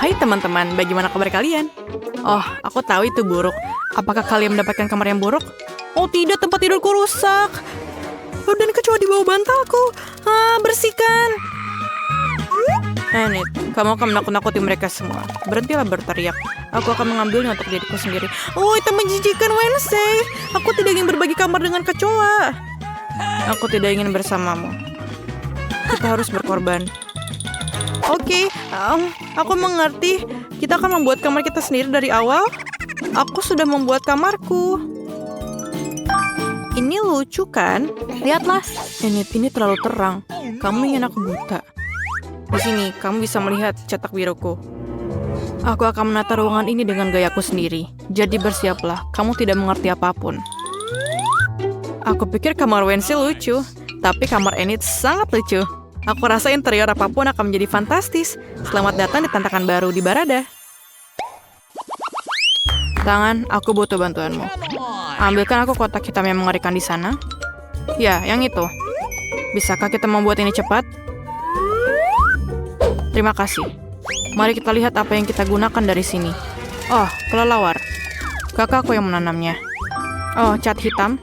Hai teman-teman, bagaimana kabar kalian? Oh, aku tahu itu buruk. Apakah kalian mendapatkan kamar yang buruk? Oh tidak, tempat tidurku rusak. Oh, dan kecoa di bawah bantalku. Bersihkan. Enid, kamu akan menakut-nakuti mereka semua. Berhentilah berteriak. Aku akan mengambilnya untuk diriku sendiri. Oh, itu menjijikan Wednesday. Aku tidak ingin berbagi kamar dengan kecoa. Aku tidak ingin bersamamu. Kita harus berkorban. Oke, aku mengerti. Kita akan membuat kamar kita sendiri dari awal. Aku sudah membuat kamarku. Ini lucu kan? Lihatlah. Ini terlalu terang. Kamu ingin aku buta. Di sini, kamu bisa melihat cetak biruku. Aku akan menata ruangan ini dengan gayaku sendiri. Jadi bersiaplah, kamu tidak mengerti apapun. Aku pikir kamar Wednesday lucu, tapi kamar Enid sangat lucu. Aku rasa interior apapun akan menjadi fantastis. Selamat datang di tantangan baru di Barada. Tangan, aku butuh bantuanmu. Ambilkan aku kotak hitam yang mengerikan di sana. Ya, yang itu. Bisakah kita membuat ini cepat? Terima kasih. Mari kita lihat apa yang kita gunakan dari sini. Oh, kelelawar. Kakakku yang menanamnya. Oh, cat hitam.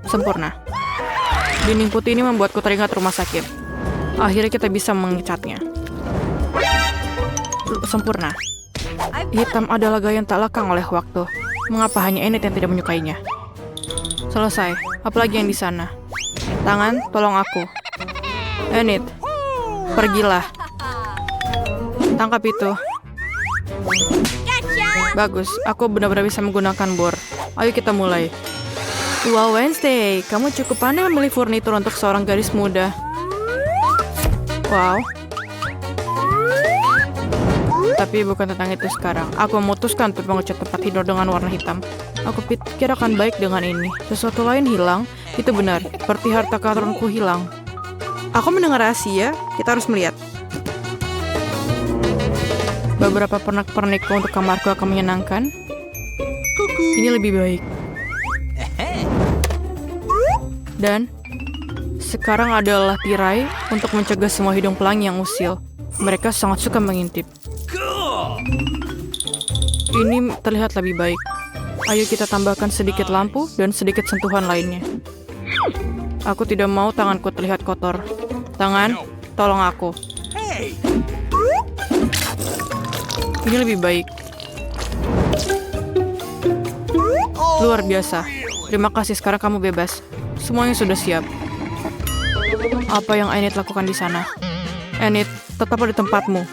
Sempurna. Dinding putih ini membuatku teringat rumah sakit. Akhirnya kita bisa mengecatnya. Sempurna. Hitam adalah gaya yang tak lekang oleh waktu. Mengapa hanya Enid yang tidak menyukainya? Selesai. Apalagi yang di sana? Tangan, tolong aku. Enid, pergilah. Tangkap itu. Bagus, aku benar-benar bisa menggunakan bor. Ayo kita mulai. Wow, Wednesday, kamu cukup pandai memilih furnitur untuk seorang gadis muda. Wow. Tapi bukan tentang itu sekarang. Aku memutuskan untuk mengecat tempat tidur dengan warna hitam. Aku pikir akan baik dengan ini. Sesuatu lain hilang. Itu benar, seperti harta karunku hilang. Aku mendengar rahasia. Kita harus melihat. Beberapa pernak-pernikku untuk kamarku akan menyenangkan. Ini lebih baik. Dan sekarang adalah tirai untuk mencegah semua hidung pelangi yang usil. Mereka sangat suka mengintip. Ini terlihat lebih baik. Ayo kita tambahkan sedikit lampu dan sedikit sentuhan lainnya. Aku tidak mau tanganku terlihat kotor. Tangan, tolong aku. Ini lebih baik. Luar biasa. Terima kasih, sekarang kamu bebas. Semuanya sudah siap. Apa yang Enid lakukan di sana? Enid, tetaplah di tempatmu.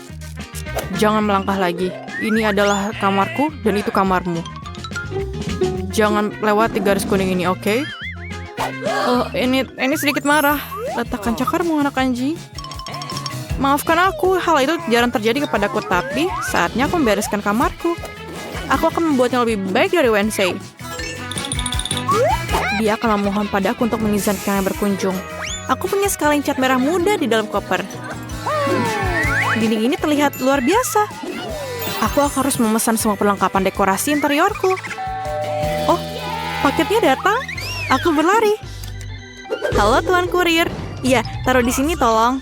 Jangan melangkah lagi. Ini adalah kamarku dan itu kamarmu. Jangan lewati garis kuning ini, oke? Oh, Enid sedikit marah. Letakkan cakarmu, anak anjing. Maafkan aku, hal itu jarang terjadi kepadaku, tapi saatnya aku membereskan kamarku. Aku akan membuatnya lebih baik dari Wednesday. Dia akan memohon padaku untuk mengizinkannya berkunjung. Aku punya sekalian cat merah muda di dalam koper. Dinding ini terlihat luar biasa. Aku harus memesan semua perlengkapan dekorasi interiorku. Oh, paketnya datang. Aku berlari. Halo, Tuan Kurir. Iya, taruh di sini tolong.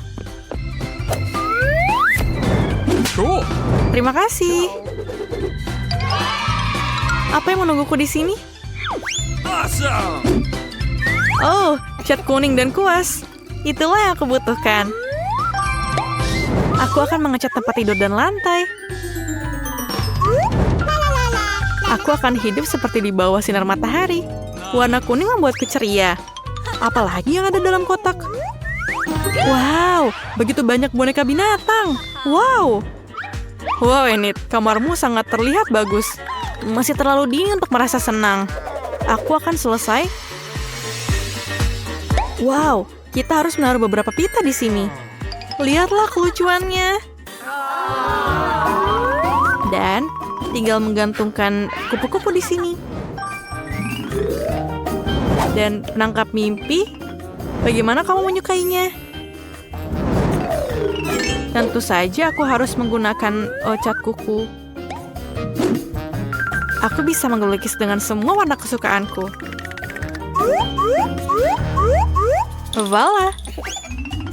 Cool. Terima kasih. Apa yang menungguku di sini? Awesome. Oh, cat kuning dan kuas. Itulah yang aku butuhkan. Aku akan mengecat tempat tidur dan lantai. Aku akan hidup seperti di bawah sinar matahari. Warna kuning membuatku ceria. Apalagi yang ada dalam kotak? Wow, begitu banyak boneka binatang. Wow. Wow, Enid, kamarmu sangat terlihat bagus. Masih terlalu dingin untuk merasa senang. Aku akan selesai. Wow, kita harus menaruh beberapa pita di sini. Lihatlah kelucuannya. Dan tinggal menggantungkan kupu-kupu di sini. Dan penangkap mimpi. Bagaimana kamu menyukainya? Tentu saja aku harus menggunakan cat kuku. Aku bisa melukis dengan semua warna kesukaanku. Voila.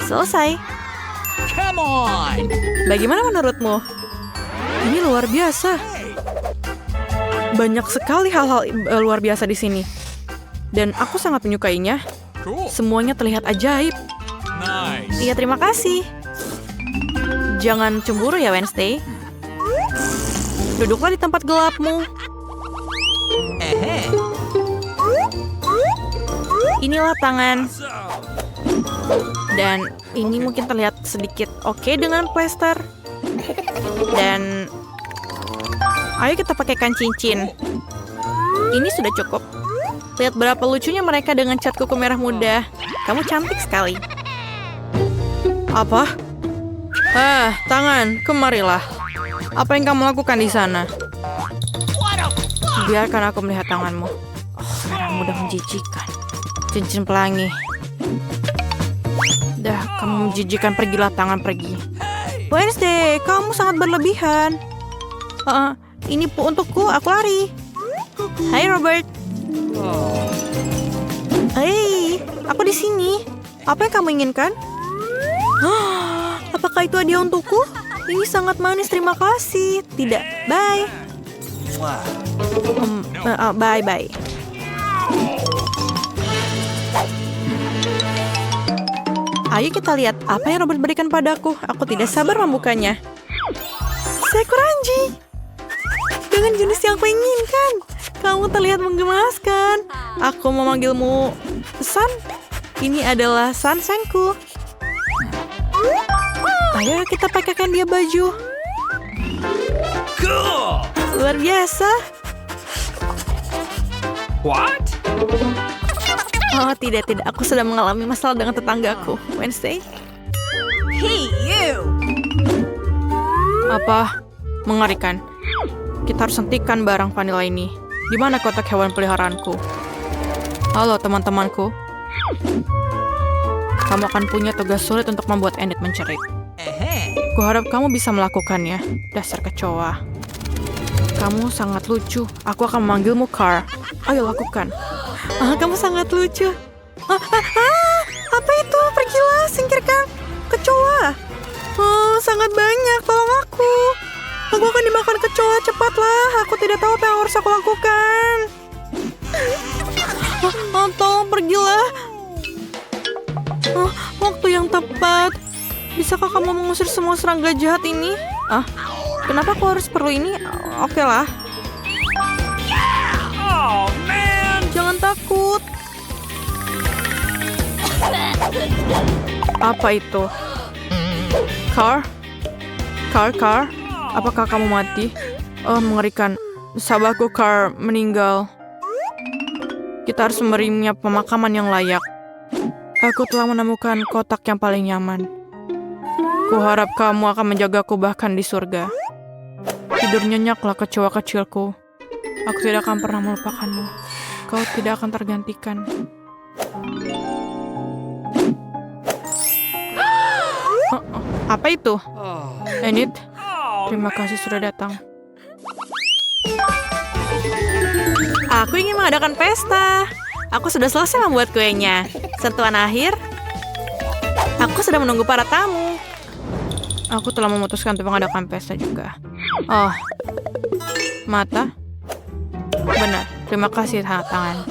Selesai. Come on. Bagaimana menurutmu? Ini luar biasa. Banyak sekali hal-hal luar biasa di sini. Dan aku sangat menyukainya. Cool. Semuanya terlihat ajaib. Nice. Iya, terima kasih. Jangan cemburu ya, Wednesday. Duduklah di tempat gelapmu. Inilah tangan. Dan ini mungkin terlihat sedikit oke dengan plester. Dan ayo kita pakaikan cincin. Ini sudah cukup. Lihat berapa lucunya mereka dengan cat kuku merah muda. Kamu cantik sekali. Apa? Tangan, kemarilah. Apa yang kamu lakukan di sana? Biarkan aku melihat tanganmu. Merah muda menjijikan. Cincin pelangi. Dah, kamu menjijikan, pergilah tangan, pergi. Wednesday, kamu sangat berlebihan. Ini untukku, aku lari. Hai Robert. Hei, aku di sini. Apa yang kamu inginkan? Apakah itu hadiah untukku? Ini sangat manis, terima kasih. Tidak, bye. Bye-bye. Ayo kita lihat apa yang Robert berikan padaku. Aku tidak sabar membukanya. Seekor anjing. Dengan jenis yang aku inginkan. Kamu terlihat menggemaskan. Aku memanggilmu San. Ini adalah Sansenku. Ayo kita pakaikan dia baju. Cool. Luar biasa. What? Oh, tidak. Aku sedang mengalami masalah dengan tetanggaku. Wednesday. Hey, you! Apa? Mengerikan. Kita harus hentikan barang vanila ini. Di mana kotak hewan peliharaanku? Halo, teman-temanku. Kamu akan punya tugas sulit untuk membuat Enid mencerit. Kuharap kamu bisa melakukannya. Dasar kecoa. Kamu sangat lucu. Aku akan memanggilmu Car. Ayo lakukan. Kamu sangat lucu. Apa itu? Pergilah, singkirkan kecoa. Sangat banyak. Tolong aku. Aku akan dimakan kecoa. Cepatlah. Aku tidak tahu apa yang harus aku lakukan. Tolong pergilah. Waktu yang tepat. Bisakah kamu mengusir semua serangga jahat ini? Kenapa aku harus perlu ini? Oke lah. Oh, man. Jangan takut. Apa itu? Car? Apakah kamu mati? Oh, mengerikan. Sahabatku Car meninggal. Kita harus memberinya pemakaman yang layak. Aku telah menemukan kotak yang paling nyaman. Kuharap kamu akan menjagaku bahkan di surga. Tidur nyenyaklah kecoa kecilku. Aku tidak akan pernah melupakanmu. Kau tidak akan tergantikan. Apa itu? Enid, terima kasih sudah datang. Aku ingin mengadakan pesta. Aku sudah selesai membuat kuenya. Sentuhan akhir. Aku sedang menunggu para tamu. Aku telah memutuskan untuk mengadakan pesta juga. Oh, mata? Benar, terima kasih tangan.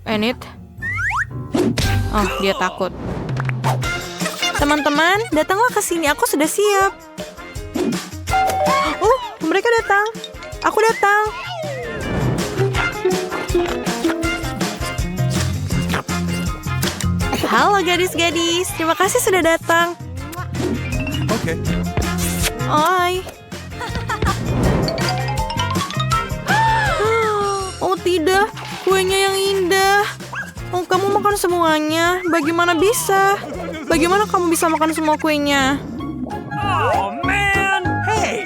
Enid? Oh, dia takut. Teman-teman, datanglah ke sini. Aku sudah siap. Oh, mereka datang. Aku datang. Halo gadis-gadis, terima kasih sudah datang. Okay. Oi. Oh tidak, kuenya yang indah. Oh, kamu makan semuanya. Bagaimana bisa? Bagaimana kamu bisa makan semua kuenya? Oh, man. Hey.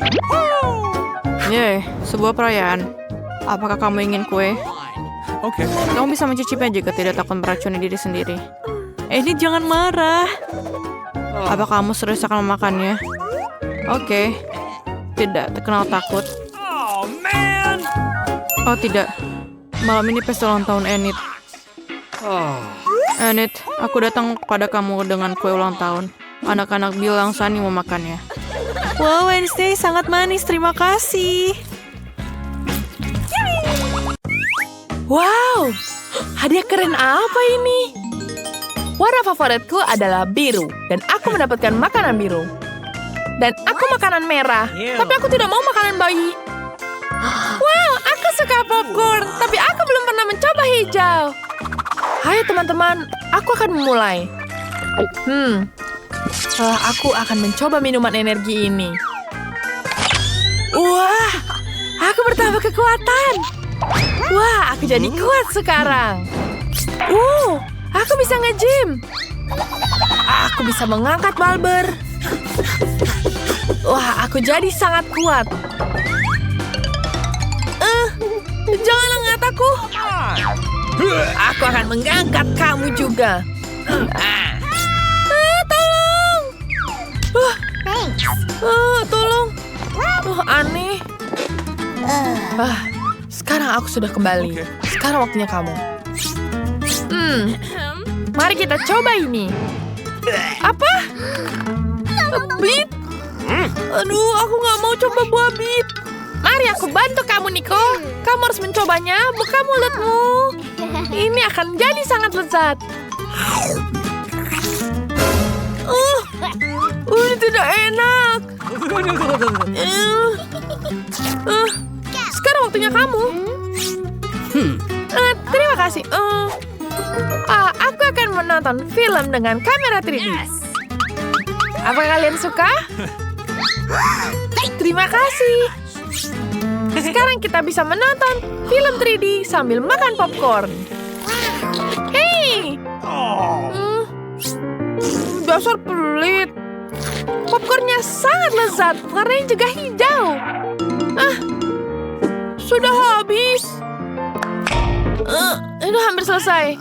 Yeay, sebuah perayaan. Apakah kamu ingin kue? Okay. Kamu bisa mencicipnya jika tidak takut meracuni diri sendiri. Ini jangan marah. Apa kamu serius akan memakannya? Oke. Tidak terkenal takut. Oh, man. Oh tidak. Malam ini pesta ulang tahun Enid. Oh. Enid, aku datang kepada kamu dengan kue ulang tahun. Anak-anak bilang Sunny mau makannya. Wow, Wednesday sangat manis. Terima kasih. Wow, hadiah keren apa ini? Warna favoritku adalah biru, dan aku mendapatkan makanan biru. Dan aku makanan merah, tapi aku tidak mau makanan bayi. Wow, aku suka popcorn, tapi aku belum pernah mencoba hijau. Hai teman-teman, aku akan memulai. Aku akan mencoba minuman energi ini. Wah, aku bertambah kekuatan. Wah, aku jadi kuat sekarang. Aku bisa nge-gym. Aku bisa mengangkat balber. Wah, aku jadi sangat kuat. Jangan angkat aku. Aku akan mengangkat kamu juga. Tolong. Tolong. Aneh. Sekarang aku sudah kembali. Sekarang waktunya kamu. Mari kita coba ini. Apa? Bit? Aduh, aku nggak mau coba buah bit. Mari aku bantu kamu, Nico. Kamu harus mencobanya. Buka mulutmu. Ini akan jadi sangat lezat. Ini tidak enak. Sekarang waktunya kamu. Terima kasih. Aku akan menonton film dengan kamera 3D. Apa kalian suka? Terima kasih. Sekarang kita bisa menonton film 3D sambil makan popcorn. Hei! Dasar pelit. Popcornnya sangat lezat, warnanya juga hijau. Sudah habis. Ini hampir selesai.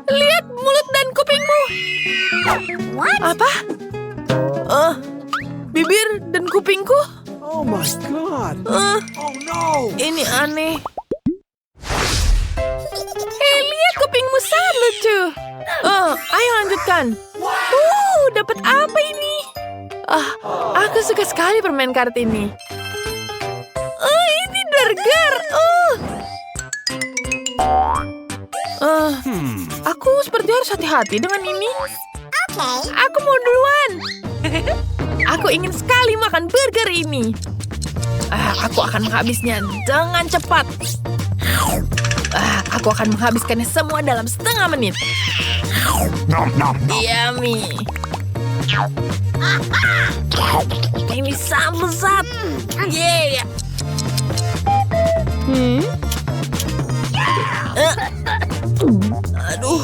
Lihat mulut dan kupingmu. Apa? Bibir dan kupingku? Oh my god. Oh no. Ini aneh. Hei, lihat kupingmu sangat lucu. Ayo lanjutkan. Dapat apa ini? Aku suka sekali permen karet ini. Ini burger. Aku seperti harus hati-hati dengan ini. Aku mau duluan. Aku ingin sekali makan burger ini. Aku akan menghabisnya dengan cepat. Aku akan menghabiskannya semua dalam setengah menit. Yummy. Ini sangat lezat. Yeah. Aduh.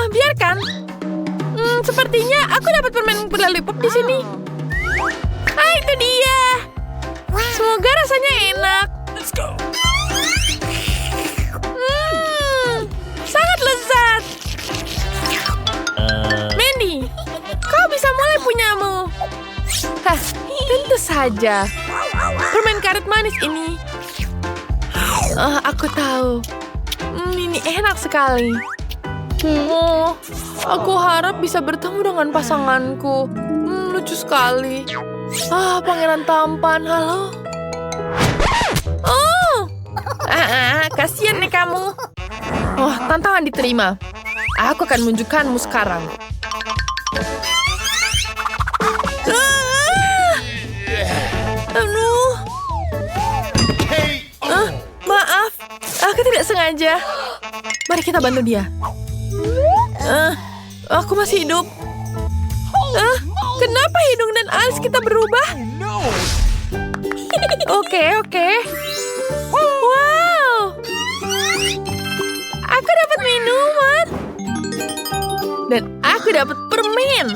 Biarkan. Sepertinya aku dapat permen berlollipop di sini. Itu dia. Semoga rasanya enak. Let's go. Sangat lezat. Mandy, kau bisa mulai punyamu. Tentu saja. Permen karet manis ini. Aku tahu. Ini enak sekali. Aku harap bisa bertemu dengan pasanganku. Lucu sekali. Pangeran tampan, halo. Kasian nih kamu. Tantangan diterima. Aku akan menunjukkanmu sekarang. Maaf, aku tidak sengaja. Mari kita bantu dia. Aku masih hidup. Kenapa hidung dan alis kita berubah? Oke. Wow. Aku dapat minuman. Dan aku dapat permen.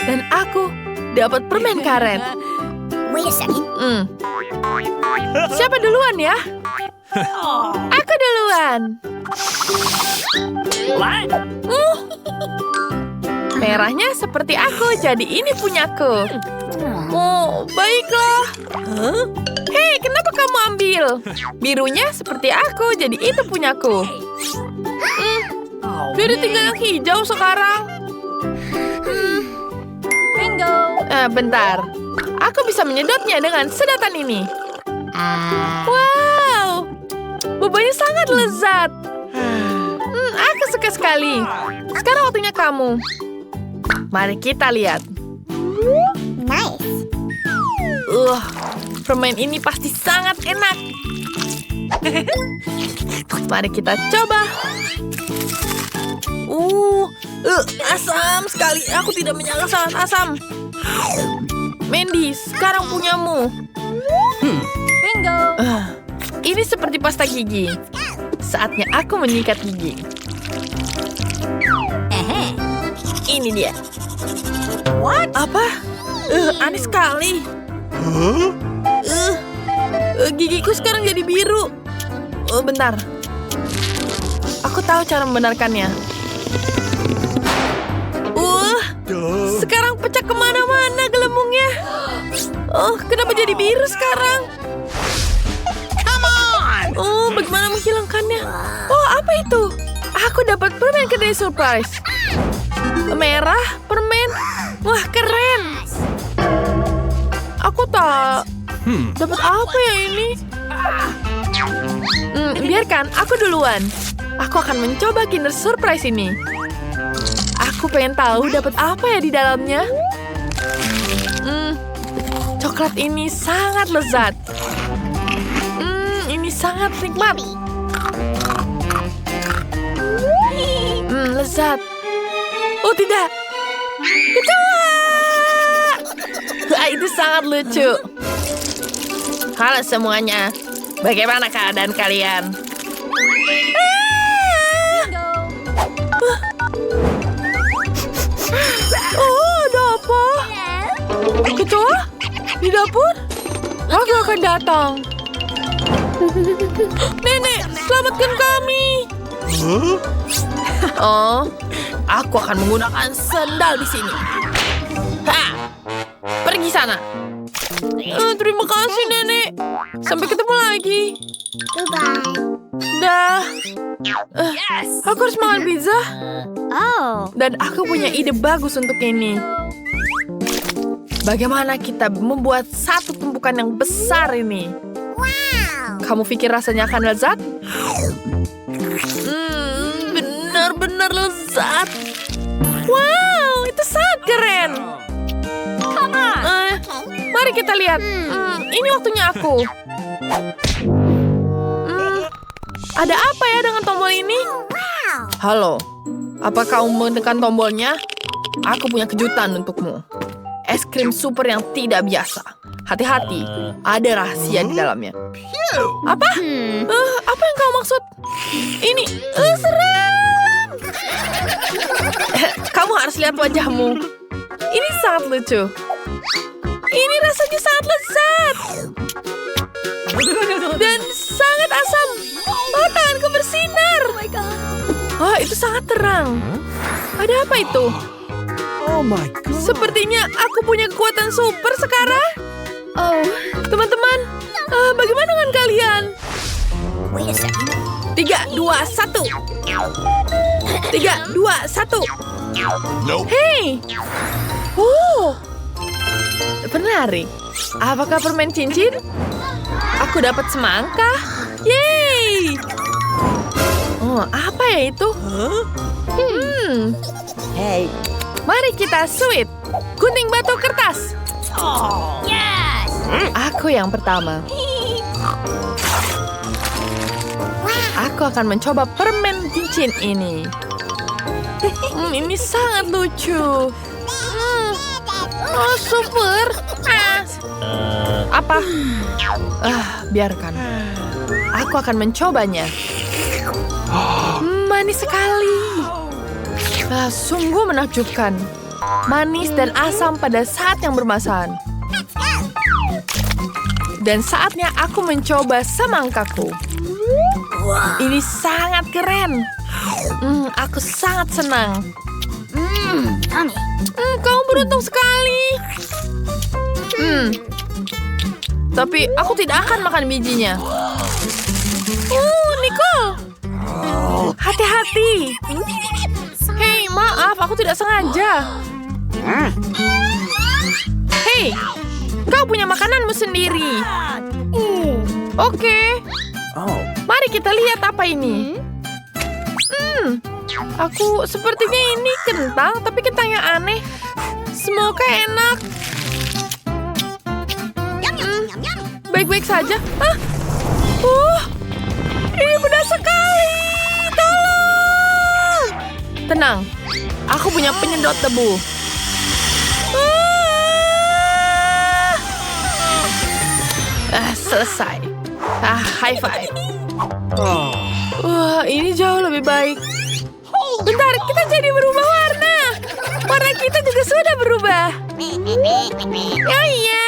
Dan aku dapat permen karet. Siapa duluan ya? Aku duluan. Merahnya seperti aku, jadi ini punyaku. Baiklah. Hei, kenapa kamu ambil? Birunya seperti aku, jadi itu punyaku. Jadi tinggal yang hijau sekarang. Bingo. Bentar. Aku bisa menyedotnya dengan sedotan ini. Wow. Bubanya sangat lezat. Aku suka sekali. Sekarang waktunya kamu. Mari kita lihat. Nice. Permen ini pasti sangat enak. Mari kita coba. Asam sekali. Aku tidak menyangka sangat asam. Mandy, sekarang punyamu. Bingo. Ini seperti pasta gigi. Saatnya aku menyikat gigi. Ini dia. What? Apa? Aneh sekali. Gigiku sekarang jadi biru. Bentar. Aku tahu cara membenarkannya. Sekarang pecah kemana-mana gelembungnya. Kenapa jadi biru sekarang? Bagaimana menghilangkannya? Apa itu? Aku dapat permen kedai surprise. Merah, permen. Wah, keren. Aku tak dapat apa ya ini? Biarkan, aku duluan. Aku akan mencoba Kinder Surprise ini. Aku pengen tahu dapat apa ya di dalamnya. Coklat ini sangat lezat. Ini sangat nikmat. Lezat. Oh tidak. Kecoa. Itu sangat lucu. Halo semuanya. Bagaimana keadaan kalian? Ada apa? Kecoa? Di dapur? Aku akan datang. Nenek, selamatkan kami. Aku akan menggunakan sendal di sini. Pergi sana. Terima kasih, Nenek. Sampai ketemu lagi. Goodbye. Dah. Aku harus makan pizza. Oh. Dan aku punya ide bagus untuk ini. Bagaimana kita membuat satu tumpukan yang besar ini? Wow. Kamu pikir rasanya akan lezat? Benar-benar lezat. Wow, itu sangat keren. Come on. Mari kita lihat. Ini waktunya aku. Ada apa ya dengan tombol ini? Wow. Halo, apa kamu menekan tombolnya? Aku punya kejutan untukmu. Es krim super yang tidak biasa. Hati-hati, ada rahasia di dalamnya. Apa? Apa yang kau maksud? Ini seram. Kamu harus lihat wajahmu. Ini sangat lucu. Ini rasanya sangat lezat. Dan sangat asam. Tanganku bersinar. Oh my god. Itu sangat terang. Ada apa itu? Oh my god. Sepertinya aku punya kekuatan super sekarang. Teman-teman, bagaimana dengan kalian? Wait a second. 3, 2, 1. 3, 2, 1. Nope. Hei! Menarik. Apakah permen cincin? Aku dapat semangka. Yeay! Apa ya itu? Hey. Mari kita sweet. Gunting batu kertas. Yes. Aku yang pertama. Aku akan mencoba permen cincin ini. Ini sangat lucu. Super. Apa? Biarkan. Aku akan mencobanya. Manis sekali. Sungguh menakjubkan. Manis dan asam pada saat yang bermasakan. Dan saatnya aku mencoba semangkaku. Ini sangat keren. Aku sangat senang. Yummy. Kamu beruntung sekali. Tapi aku tidak akan makan bijinya. Nicole. Hati-hati. Hei, maaf, aku tidak sengaja. Hei, kau punya makananmu sendiri. Oke, Oh. mari kita lihat apa ini. Aku sepertinya ini kentang, tapi kentangnya aneh. Semoga enak. Baik-baik saja. Ini pedas sekali. Tolong. Tenang, aku punya penyedot debu. Selesai. High five. Oh. Wah, ini jauh lebih baik. Bentar, kita jadi berubah warna. Warna kita juga sudah berubah. Oh iya.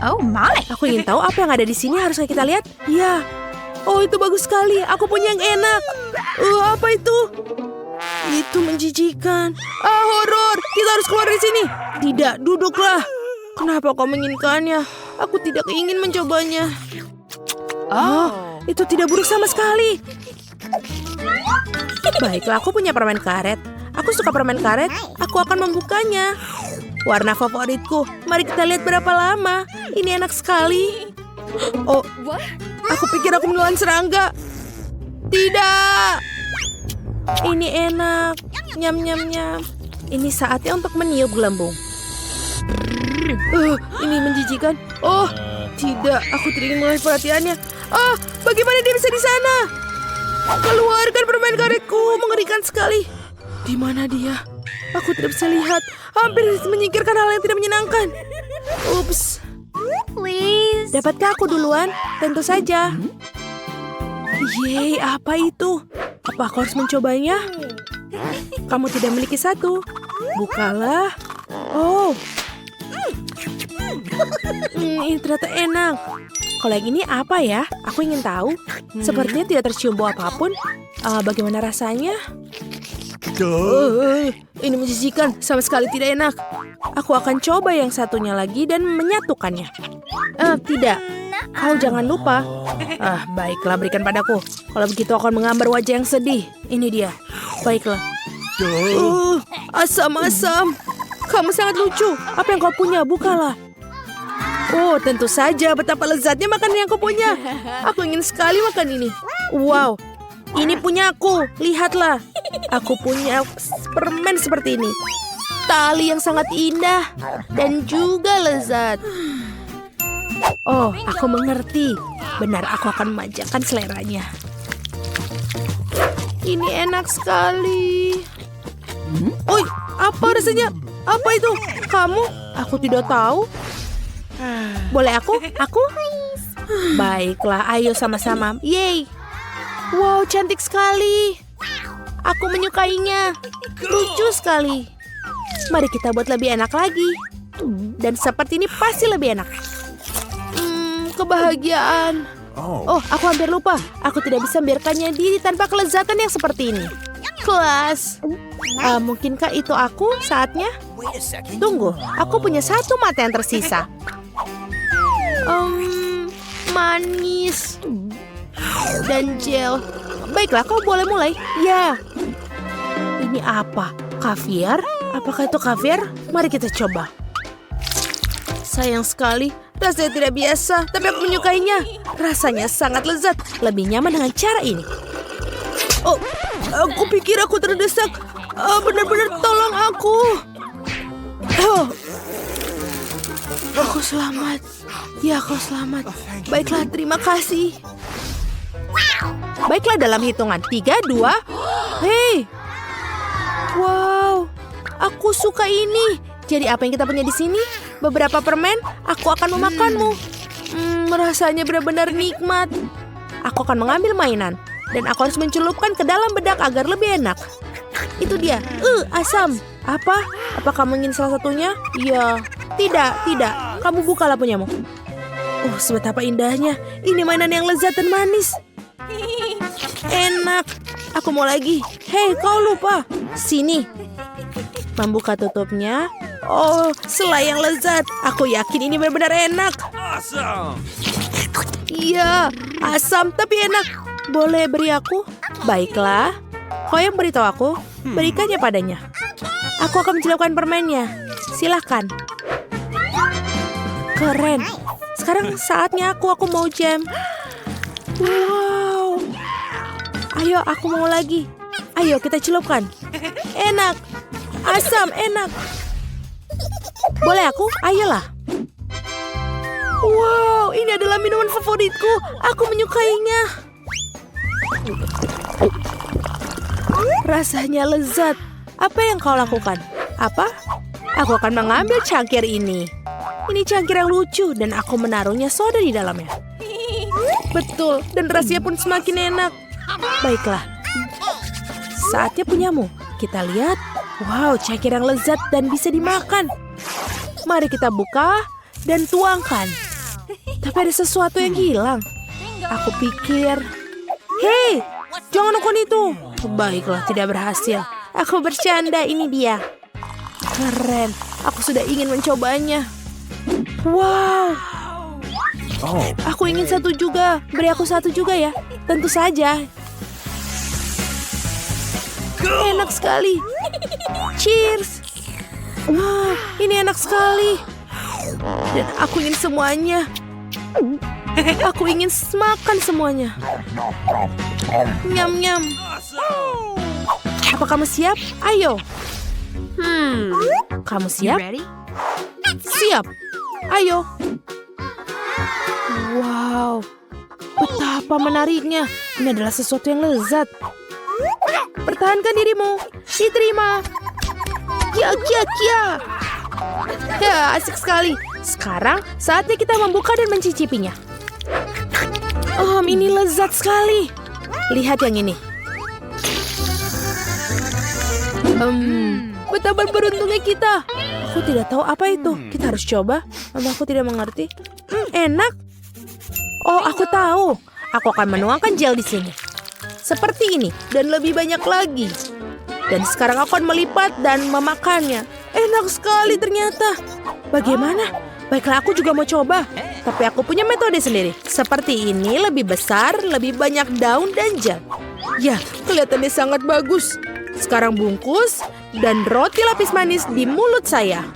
Oh my. Aku ingin tahu apa yang ada di sini. Haruskah kita lihat? Ya. Oh, itu bagus sekali. Aku punya yang enak. Apa itu? Itu menjijikan. Horor. Kita harus keluar dari sini. Tidak, duduklah. Kenapa kau menginginkannya? Aku tidak ingin mencobanya. Itu tidak buruk sama sekali. Baiklah, aku punya permen karet. Aku suka permen karet. Aku akan membukanya. Warna favoritku. Mari kita lihat berapa lama. Ini enak sekali. Oh, aku pikir aku menelan serangga. Tidak. Ini enak. Nyam nyam nyam. Ini saatnya untuk meniup gelembung. Ini menjijikan. Oh, tidak. Aku tidak ingin mengalih perhatiannya. Bagaimana dia bisa di sana? Keluarkan permen karetku. Mengerikan sekali. Di mana dia? Aku tidak bisa lihat. Hampir menyingkirkan hal yang tidak menyenangkan. Ups. Please. Dapatkah aku duluan? Tentu saja. Yeay, apa itu? Apa aku harus mencobanya? Kamu tidak memiliki satu. Bukalah. Oh. Ini ternyata enak. Kalau yang ini apa ya? Aku ingin tahu. Sepertinya tidak tercium bau apapun. Bagaimana rasanya? Ini menjijikan. Sama sekali tidak enak. Aku akan coba yang satunya lagi dan menyatukannya. Tidak. Kau jangan lupa. Baiklah, berikan padaku. Kalau begitu aku akan menggambar wajah yang sedih. Ini dia. Baiklah. Asam-asam. Kamu sangat lucu. Apa yang kau punya? Bukalah. Oh, tentu saja. Betapa lezatnya makanan yang kau punya. Aku ingin sekali makan ini. Wow. Ini punya aku. Lihatlah. Aku punya permen seperti ini. Tali yang sangat indah. Dan juga lezat. Oh, aku mengerti. Benar, aku akan memanjakan seleranya. Ini enak sekali. Oi, apa rasanya? Apa itu? Kamu? Aku tidak tahu. Boleh aku? Aku? Baiklah, ayo sama-sama. Yeay. Wow, cantik sekali. Aku menyukainya. Lucu sekali. Mari kita buat lebih enak lagi. Dan seperti ini pasti lebih enak. Kebahagiaan. Oh, aku hampir lupa. Aku tidak bisa membiarkannya diri tanpa kelezatan yang seperti ini. Kelas. Mungkinkah itu aku saatnya? Tunggu, aku punya satu mata yang tersisa. Manis. Dan gel. Baiklah, kau boleh mulai. Ya. Ini apa? Kaviar? Apakah itu kaviar? Mari kita coba. Sayang sekali, rasanya tidak biasa, tapi aku menyukainya. Rasanya sangat lezat, lebih nyaman dengan cara ini. Oh, aku pikir aku terdesak. Benar-benar tolong aku. Aku selamat. Ya, kau selamat. Baiklah, terima kasih. Baiklah, dalam hitungan 3, 2. Hei. Wow, aku suka ini. Jadi apa yang kita punya di sini? Beberapa permen, aku akan memakanmu. Rasanya benar-benar nikmat. Aku akan mengambil mainan. Dan aku harus mencelupkan ke dalam bedak agar lebih enak. Itu dia. Asam. Apa? Apa kamu ingin salah satunya? Ya. Tidak. Kamu bukalah punyamu. Oh, sebetapa indahnya. Ini mainan yang lezat dan manis. Enak. Aku mau lagi. Hei, kau lupa. Sini. Membuka tutupnya. Oh, selai yang lezat. Aku yakin ini benar-benar enak. Awesome. Iya, asam tapi enak. Boleh beri aku? Baiklah. Kau yang beritahu aku, berikannya padanya. Aku akan mencelupkan permennya. Silahkan. Keren. Sekarang saatnya aku mau jam. Wow. Ayo, aku mau lagi. Ayo, kita celupkan. Enak. Asam, enak. Boleh aku? Ayolah. Wow, ini adalah minuman favoritku. Aku menyukainya. Rasanya lezat. Apa yang kau lakukan? Apa? Aku akan mengambil cangkir ini. Ini cangkir yang lucu dan aku menaruhnya soda di dalamnya. Betul, dan rasanya pun semakin enak. Baiklah. Saatnya punyamu. Kita lihat. Wow, cangkir yang lezat dan bisa dimakan. Mari kita buka dan tuangkan. Tapi ada sesuatu yang hilang. Aku pikir, hei, jangan lakukan itu. Baiklah, tidak berhasil. Aku bercanda, ini dia. Keren, aku sudah ingin mencobanya. Wow, aku ingin satu juga. Beri aku satu juga ya. Tentu saja. Enak sekali. Cheers. Wah, ini enak sekali. Dan aku ingin semuanya. Aku ingin makan semuanya. Nyam-nyam. Apa kamu siap? Ayo. Kamu siap? Siap. Ayo. Wow. Betapa menariknya. Ini adalah sesuatu yang lezat. Pertahankan dirimu. Diterima. Kia, kia, kia. Ya, asik sekali. Sekarang saatnya kita membuka dan mencicipinya. Ini lezat sekali. Lihat yang ini. Betapa beruntungnya kita. Aku tidak tahu apa itu. Kita harus coba. Aku tidak mengerti. Enak. Oh, aku tahu. Aku akan menuangkan gel di sini. Seperti ini dan lebih banyak lagi. Dan sekarang aku akan melipat dan memakannya. Enak sekali ternyata. Bagaimana? Baiklah, aku juga mau coba. Tapi aku punya metode sendiri. Seperti ini, lebih besar, lebih banyak daun dan jam. Ya, kelihatannya sangat bagus. Sekarang bungkus dan roti lapis manis di mulut saya.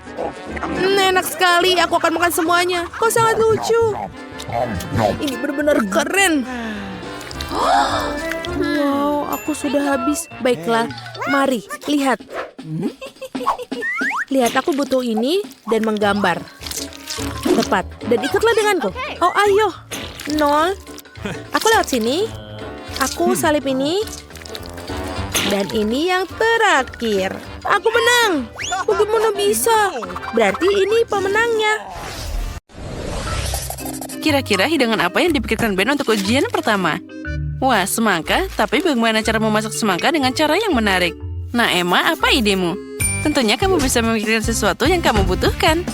Enak sekali, aku akan makan semuanya. Kau sangat lucu. Ini benar-benar keren. Wow, aku sudah habis. Baiklah, mari, lihat. Lihat, aku butuh ini dan menggambar. Tepat, dan ikutlah denganku. Oh, ayo. 0. Aku lewat sini. Aku salip ini. Dan ini yang terakhir. Aku menang. Bagaimana bisa? Berarti ini pemenangnya. Kira-kira hidangan apa yang dipikirkan Ben untuk ujian pertama? Wah, semangka. Tapi bagaimana cara memasak semangka dengan cara yang menarik? Nah, Emma, apa idemu? Tentunya kamu bisa memikirkan sesuatu yang kamu butuhkan.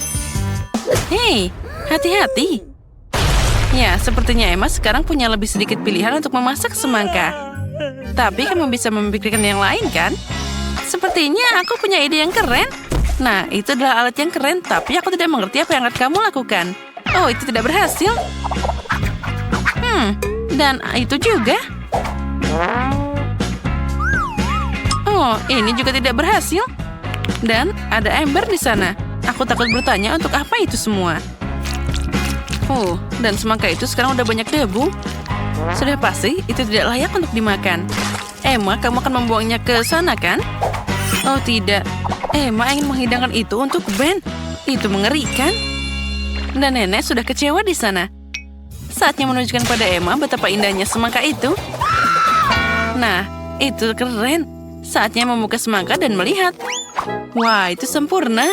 Hei, hati-hati. Ya, sepertinya Emma sekarang punya lebih sedikit pilihan untuk memasak semangka. Tapi kamu bisa memikirkan yang lain, kan? Sepertinya aku punya ide yang keren. Nah, itu adalah alat yang keren, tapi aku tidak mengerti apa yang akan kamu lakukan. Oh, itu tidak berhasil. Dan itu juga. Oh, ini juga tidak berhasil. Dan ada ember di sana. Aku takut bertanya untuk apa itu semua. Oh, dan semangka itu sekarang udah banyak debu. Sudah pasti itu tidak layak untuk dimakan. Emma, kamu akan membuangnya ke sana, kan? Oh, tidak. Emma ingin menghidangkan itu untuk Ben. Itu mengerikan. Dan nenek sudah kecewa di sana. Saatnya menunjukkan pada Emma betapa indahnya semangka itu. Nah, itu keren. Saatnya membuka semangka dan melihat. Wah, itu sempurna.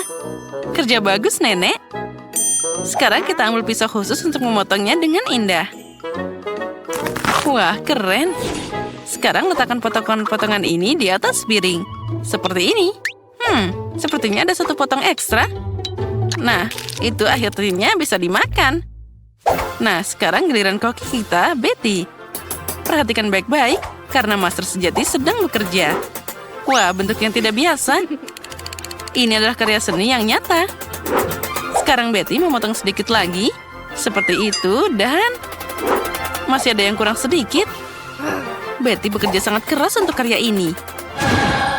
Kerja bagus, nenek. Sekarang kita ambil pisau khusus untuk memotongnya dengan indah. Wah, keren. Sekarang letakkan potongan-potongan ini di atas piring. Seperti ini. Sepertinya ada satu potong ekstra. Nah, itu akhirnya bisa dimakan. Nah, sekarang giliran koki kita, Betty. Perhatikan baik-baik, karena master sejati sedang bekerja. Wah, bentuk yang tidak biasa. Ini adalah karya seni yang nyata. Sekarang Betty memotong sedikit lagi. Seperti itu, dan masih ada yang kurang sedikit. Betty bekerja sangat keras untuk karya ini.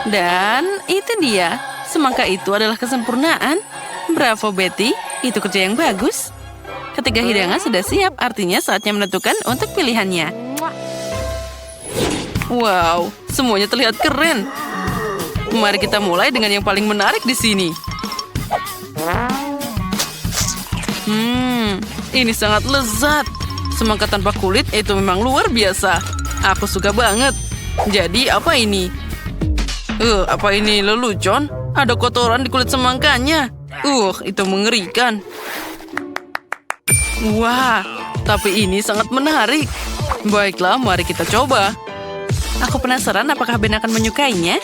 Dan itu dia. Semangka itu adalah kesempurnaan. Bravo, Betty. Itu kerja yang bagus. Ketiga hidangan sudah siap, artinya saatnya menentukan untuk pilihannya. Wow, semuanya terlihat keren. Mari kita mulai dengan yang paling menarik di sini. Ini sangat lezat. Semangka tanpa kulit itu memang luar biasa. Aku suka banget. Jadi apa ini? Apa ini, lelucon? Ada kotoran di kulit semangkanya. Itu mengerikan. Wah, tapi ini sangat menarik. Baiklah, mari kita coba. Aku penasaran apakah Ben akan menyukainya.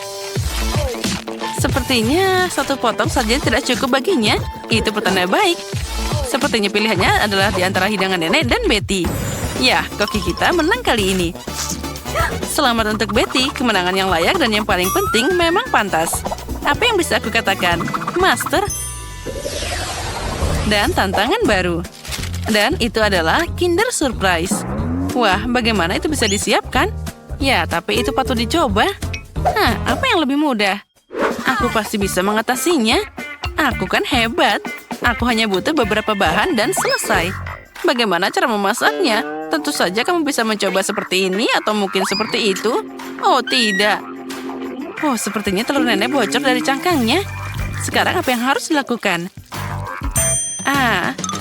Sepertinya satu potong saja tidak cukup baginya. Itu pertanda baik. Sepertinya pilihannya adalah di antara hidangan nenek dan Betty. Ya, koki kita menang kali ini. Selamat untuk Betty, kemenangan yang layak dan yang paling penting memang pantas. Apa yang bisa aku katakan? Master. Dan tantangan baru. Dan itu adalah Kinder Surprise. Wah, bagaimana itu bisa disiapkan? Ya, tapi itu patut dicoba. Apa yang lebih mudah? Aku pasti bisa mengatasinya. Aku kan hebat. Aku hanya butuh beberapa bahan dan selesai. Bagaimana cara memasaknya? Tentu saja kamu bisa mencoba seperti ini atau mungkin seperti itu. Oh, tidak. Oh, sepertinya telur nenek bocor dari cangkangnya. Sekarang apa yang harus dilakukan?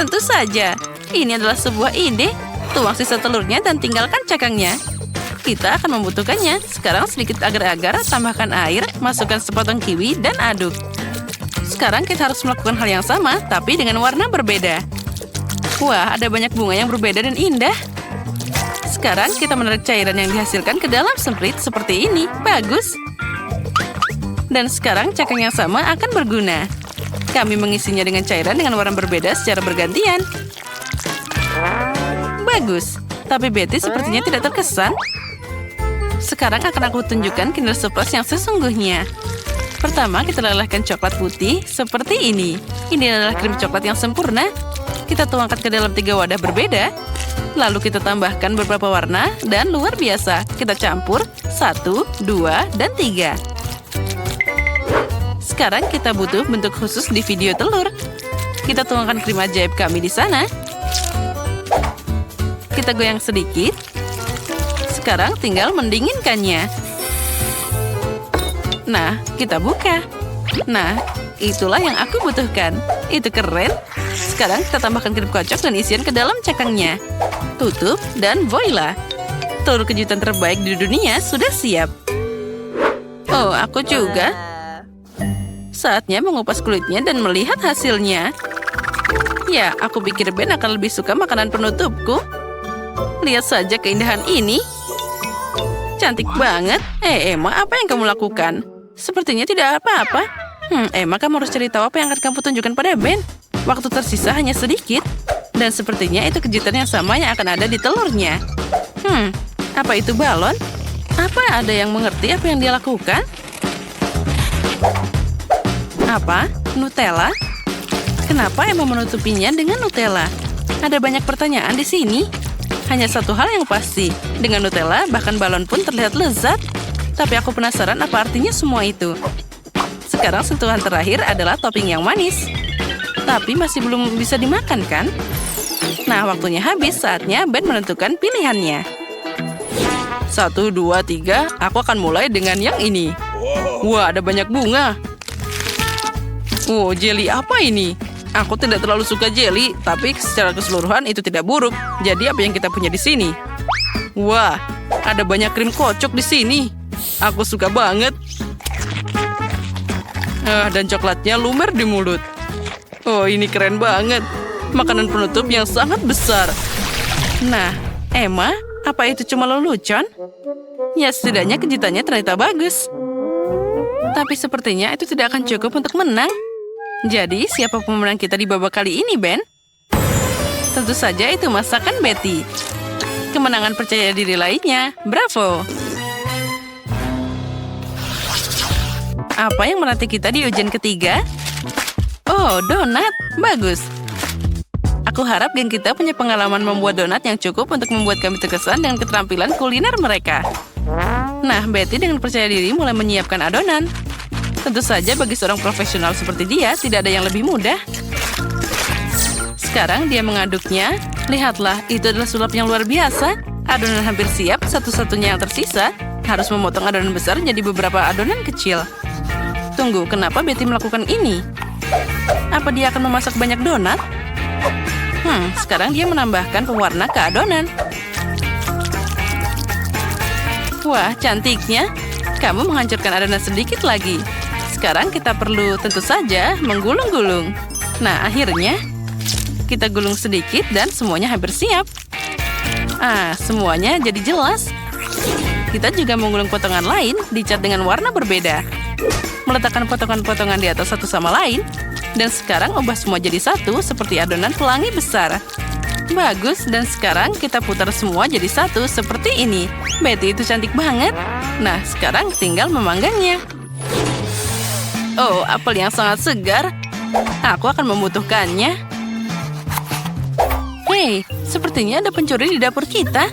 Tentu saja. Ini adalah sebuah ide. Tuang sisa telurnya dan tinggalkan cangkangnya. Kita akan membutuhkannya. Sekarang sedikit agar-agar, tambahkan air, masukkan sepotong kiwi, dan aduk. Sekarang kita harus melakukan hal yang sama, tapi dengan warna berbeda. Wah, ada banyak bunga yang berbeda dan indah. Sekarang kita menarik cairan yang dihasilkan ke dalam semprit seperti ini. Bagus. Dan sekarang cangkang yang sama akan berguna. Kami mengisinya dengan cairan dengan warna berbeda secara bergantian. Bagus. Tapi Betty sepertinya tidak terkesan. Sekarang akan aku tunjukkan Kinder Surprise yang sesungguhnya. Pertama, kita lelehkan coklat putih seperti ini. Ini adalah krim coklat yang sempurna. Kita tuangkan ke dalam 3 wadah berbeda. Lalu kita tambahkan beberapa warna dan luar biasa. Kita campur 1, 2, dan 3. Sekarang kita butuh bentuk khusus di video telur. Kita tuangkan krim ajaib kami di sana. Kita goyang sedikit. Sekarang tinggal mendinginkannya. Nah, kita buka. Nah, itulah yang aku butuhkan. Itu keren. Sekarang kita tambahkan krim kocok dan isian ke dalam cangkangnya. Tutup dan voila. Telur kejutan terbaik di dunia sudah siap. Oh, aku juga. Saatnya mengupas kulitnya dan melihat hasilnya. Ya, aku pikir Ben akan lebih suka makanan penutupku. Lihat saja keindahan ini. Cantik banget. Emma, apa yang kamu lakukan? Sepertinya tidak apa-apa. Emma, kamu harus cari tahu apa yang akan kamu tunjukkan pada Ben. Waktu tersisa hanya sedikit. Dan sepertinya itu kejutan yang sama yang akan ada di telurnya. Apa itu balon? Apa ada yang mengerti apa yang dia lakukan? Apa? Nutella? Kenapa Emma menutupinya dengan Nutella? Ada banyak pertanyaan di sini. Hanya satu hal yang pasti. Dengan Nutella, bahkan balon pun terlihat lezat. Tapi aku penasaran apa artinya semua itu. Sekarang sentuhan terakhir adalah topping yang manis. Tapi masih belum bisa dimakan, kan? Nah, waktunya habis. Saatnya Ben menentukan pilihannya. 1, 2, 3. Aku akan mulai dengan yang ini. Wah, ada banyak bunga. Jelly apa ini? Aku tidak terlalu suka jelly, tapi secara keseluruhan itu tidak buruk. Jadi apa yang kita punya di sini? Wah, ada banyak krim kocok di sini. Aku suka banget. Dan coklatnya lumer di mulut. Oh, ini keren banget. Makanan penutup yang sangat besar. Nah, Emma, apa itu cuma lelucon? Ya, setidaknya kejutannya ternyata bagus. Tapi sepertinya itu tidak akan cukup untuk menang. Jadi, siapa pemenang kita di babak kali ini, Ben? Tentu saja itu masakan Betty. Kemenangan percaya diri lainnya. Bravo! Apa yang menanti kita di ujian ketiga? Oh, donat. Bagus. Aku harap geng kita punya pengalaman membuat donat yang cukup untuk membuat kami terkesan dengan keterampilan kuliner mereka. Nah, Betty dengan percaya diri mulai menyiapkan adonan. Tentu saja bagi seorang profesional seperti dia, tidak ada yang lebih mudah. Sekarang dia mengaduknya. Lihatlah, itu adalah sulap yang luar biasa. Adonan hampir siap, satu-satunya yang tersisa. Harus memotong adonan besar jadi beberapa adonan kecil. Tunggu, kenapa Betty melakukan ini? Apa dia akan memasak banyak donat? Sekarang dia menambahkan pewarna ke adonan. Wah, cantiknya. Kamu menghancurkan adonan sedikit lagi. Sekarang kita perlu tentu saja menggulung-gulung. Nah, akhirnya kita gulung sedikit dan semuanya hampir siap. Semuanya jadi jelas. Kita juga menggulung potongan lain, dicat dengan warna berbeda. Meletakkan potongan-potongan di atas satu sama lain. Dan sekarang ubah semua jadi satu seperti adonan pelangi besar. Bagus, dan sekarang kita putar semua jadi satu seperti ini. Betty itu cantik banget. Nah, sekarang tinggal memanggangnya. Oh, apel yang sangat segar. Aku akan membutuhkannya. Hei, sepertinya ada pencuri di dapur kita.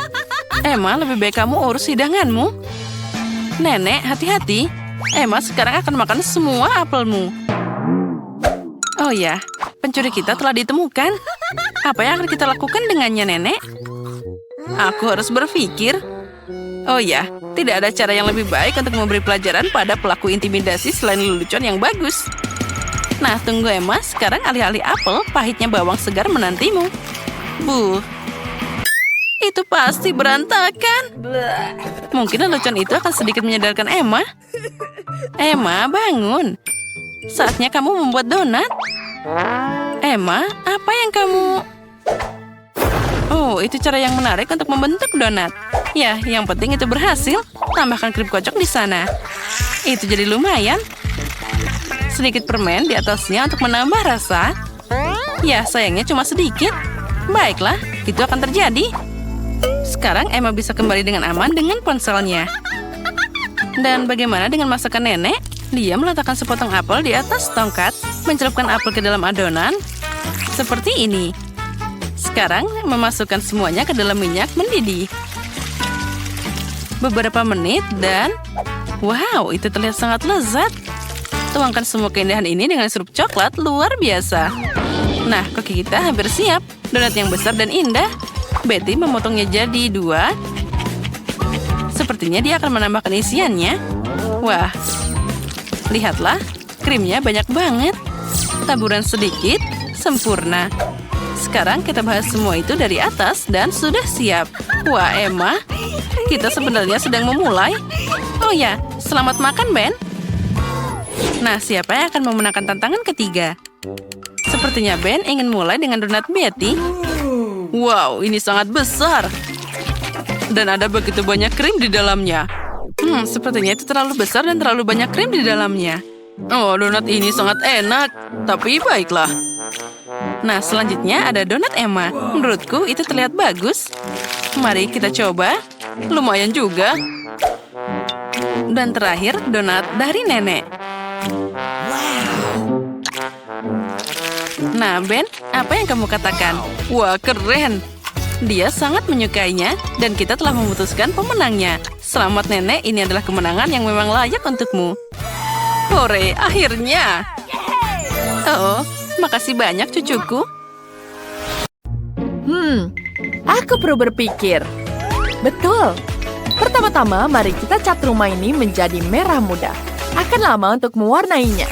Emma, lebih baik kamu urus hidanganmu. Nenek, hati-hati. Emma sekarang akan makan semua apelmu. Oh ya, pencuri kita telah ditemukan. Apa yang akan kita lakukan dengannya, Nenek? Aku harus berpikir. Oh ya, tidak ada cara yang lebih baik untuk memberi pelajaran pada pelaku intimidasi selain lelucon yang bagus. Nah, tunggu Emma, sekarang alih-alih apel, pahitnya bawang segar menantimu. Itu pasti berantakan. Mungkin lelucon itu akan sedikit menyadarkan Emma. Emma, bangun. Saatnya kamu membuat donat. Emma, apa yang kamu... Oh, itu cara yang menarik untuk membentuk donat. Ya, yang penting itu berhasil. Tambahkan krim kocok di sana. Itu jadi lumayan. Sedikit permen di atasnya untuk menambah rasa. Ya, sayangnya cuma sedikit. Baiklah, itu akan terjadi. Sekarang Emma bisa kembali dengan aman dengan ponselnya. Dan bagaimana dengan masakan Nenek? Dia meletakkan sepotong apel di atas tongkat, mencelupkan apel ke dalam adonan, seperti ini. Sekarang, memasukkan semuanya ke dalam minyak mendidih. Beberapa menit dan... Wow, itu terlihat sangat lezat. Tuangkan semua keindahan ini dengan sirup coklat luar biasa. Nah, koki kita hampir siap. Donat yang besar dan indah. Betty memotongnya jadi 2. Sepertinya dia akan menambahkan isiannya. Wah, lihatlah, krimnya banyak banget. Taburan sedikit, sempurna. Sekarang kita bahas semua itu dari atas dan sudah siap. Wah, Emma, kita sebenarnya sedang memulai. Oh ya, selamat makan, Ben. Nah, siapa yang akan memenangkan tantangan ketiga? Sepertinya Ben ingin mulai dengan donat Betty. Wow, ini sangat besar. Dan ada begitu banyak krim di dalamnya. Sepertinya itu terlalu besar dan terlalu banyak krim di dalamnya. Oh, donat ini sangat enak. Tapi baiklah. Nah, selanjutnya ada donat Emma. Menurutku itu terlihat bagus. Mari kita coba. Lumayan juga. Dan terakhir, donat dari Nenek. Nah, Ben, apa yang kamu katakan? Wah, keren. Dia sangat menyukainya, dan kita telah memutuskan pemenangnya. Selamat, Nenek, ini adalah kemenangan yang memang layak untukmu. Hore, akhirnya. Oh, makasih banyak, cucuku. Aku perlu berpikir. Betul. Pertama-tama, mari kita cat rumah ini menjadi merah muda. Akan lama untuk mewarnainya.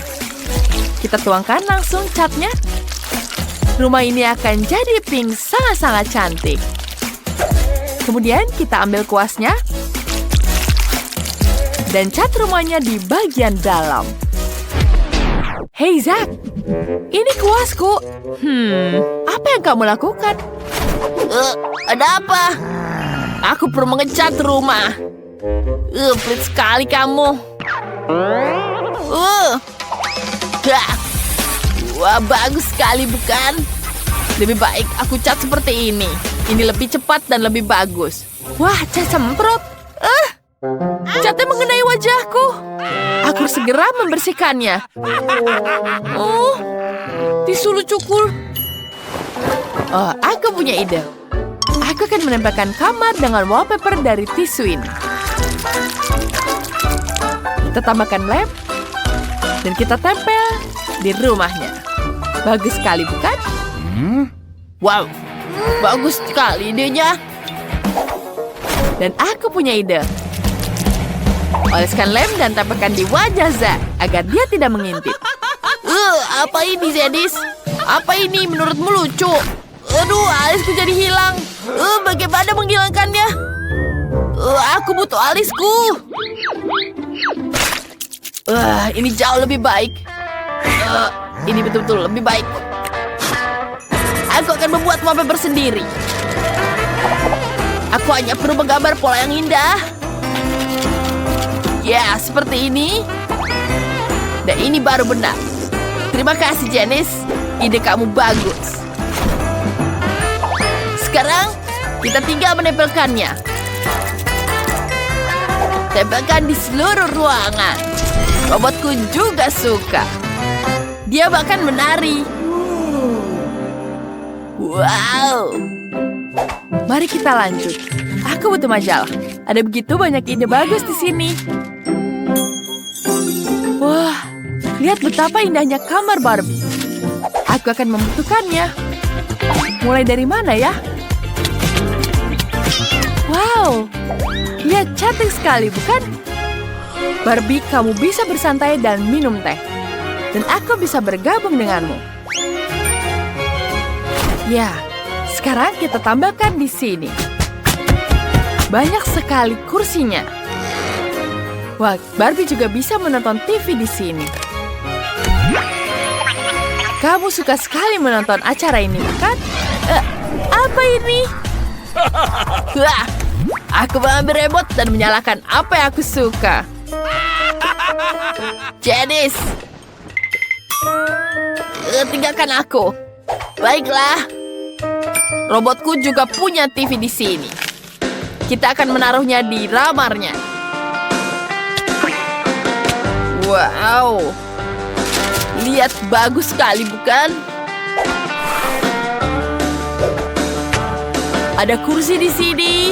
Kita tuangkan langsung catnya. Rumah ini akan jadi pink sangat-sangat cantik. Kemudian kita ambil kuasnya. Dan cat rumahnya di bagian dalam. Hei, Zack. Ini kuasku. Apa yang kamu lakukan? Ada apa? Aku perlu mengecat rumah. Pelit sekali kamu. Wah, bagus sekali, bukan? Lebih baik aku cat seperti ini. Ini lebih cepat dan lebih bagus. Wah, cat semprot. Catnya mengenai wajahku. Aku harus segera membersihkannya. Tisu lucuku. Oh, aku punya ide. Aku akan menempelkan kamar dengan wallpaper dari tisu ini. Kita tambahkan lem, dan kita tempel di rumahnya. Bagus sekali, bukan? Wow, bagus sekali idenya. Dan aku punya ide. Oleskan lem dan tempelkan di wajah Zack agar dia tidak mengintip. Apa ini, Zedis? Apa ini menurutmu lucu? Aduh, alisku jadi hilang. Bagaimana menghilangkannya? Aku butuh alisku. Ini jauh lebih baik. Ini betul-betul lebih baik. Aku akan membuat wallpaper sendiri. Aku hanya perlu menggambar pola yang indah. Ya, seperti ini. Dan ini baru benar. Terima kasih, Janice. Ide kamu bagus. Sekarang, kita tinggal menempelkannya. Tempelkan di seluruh ruangan. Robotku juga suka. Dia bahkan menari. Wow. Mari kita lanjut. Aku butuh majalah. Ada begitu banyak ide bagus di sini. Wah, lihat betapa indahnya kamar Barbie. Aku akan membutuhkannya. Mulai dari mana ya? Wow, lihat cantik sekali, bukan? Barbie, kamu bisa bersantai dan minum teh. Dan aku bisa bergabung denganmu. Ya, sekarang kita tambahkan di sini. Banyak sekali kursinya. Wah, Barbie juga bisa menonton TV di sini. Kamu suka sekali menonton acara ini, bukan? Apa ini? Wah, aku mengambil remote dan menyalakan apa yang aku suka. Janice, tinggalkan aku. Baiklah. Robotku juga punya TV di sini. Kita akan menaruhnya di ramarnya. Wow. Lihat, bagus sekali, bukan? Ada kursi di sini.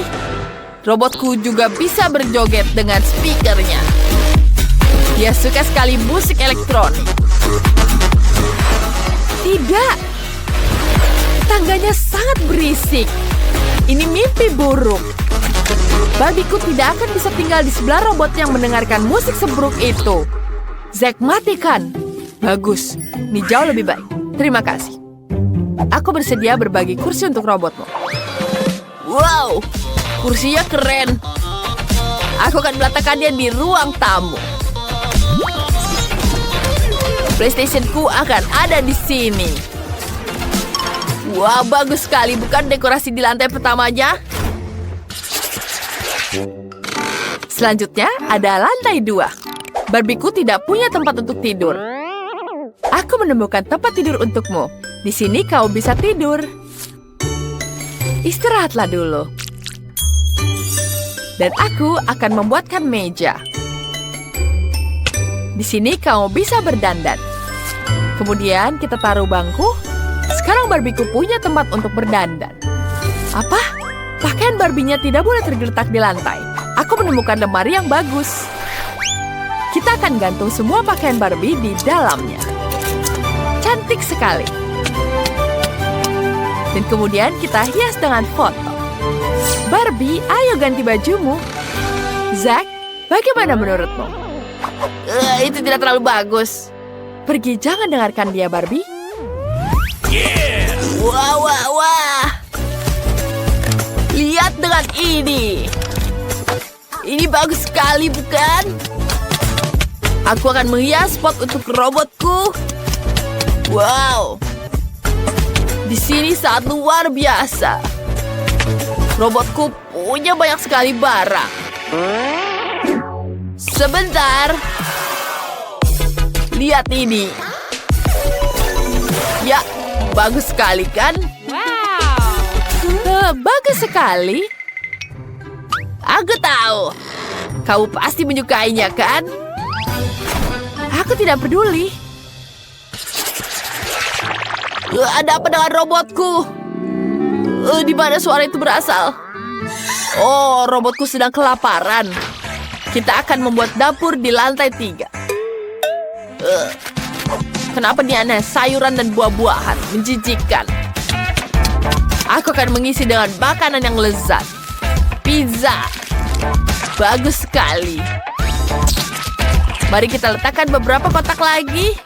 Robotku juga bisa berjoget dengan speakernya. Dia suka sekali musik elektronik. Tidak. Tangganya sangat berisik. Ini mimpi buruk. Barbieku tidak akan bisa tinggal di sebelah robot yang mendengarkan musik seburuk itu. Zack, matikan. Bagus. Ini jauh lebih baik. Terima kasih. Aku bersedia berbagi kursi untuk robotmu. Wow, kursinya keren. Aku akan meletakkannya di ruang tamu. PlayStation-ku akan ada di sini. Wah, bagus sekali, bukan dekorasi di lantai pertamanya? Selanjutnya, ada lantai 2. Barbieku tidak punya tempat untuk tidur. Aku menemukan tempat tidur untukmu. Di sini kau bisa tidur. Istirahatlah dulu. Dan aku akan membuatkan meja. Di sini kamu bisa berdandan. Kemudian kita taruh bangku. Sekarang Barbieku punya tempat untuk berdandan. Apa? Pakaian Barbie-nya tidak boleh tergeletak di lantai. Aku menemukan lemari yang bagus. Kita akan gantung semua pakaian Barbie di dalamnya. Cantik sekali. Dan kemudian kita hias dengan foto. Barbie, ayo ganti bajumu. Zack, bagaimana menurutmu? Itu tidak terlalu bagus. Pergi, jangan dengarkan dia, Barbie. Wah, wah, wah. Lihat dengan ini. Ini bagus sekali, bukan? Aku akan menghias spot untuk robotku. Wow. Di sini sangat luar biasa. Robotku punya banyak sekali barang. Sebentar. Lihat ini. Ya, bagus sekali kan? Wow. Bagus sekali. Aku tahu. Kamu pasti menyukainya, kan? Aku tidak peduli. Ada apa dengan robotku? Di mana suara itu berasal? Oh, robotku sedang kelaparan. Kita akan membuat dapur di lantai 3. Kenapa dia aneh? Sayuran dan buah-buahan. Menjijikkan. Aku akan mengisi dengan makanan yang lezat. Pizza. Bagus sekali. Mari kita letakkan beberapa kotak lagi.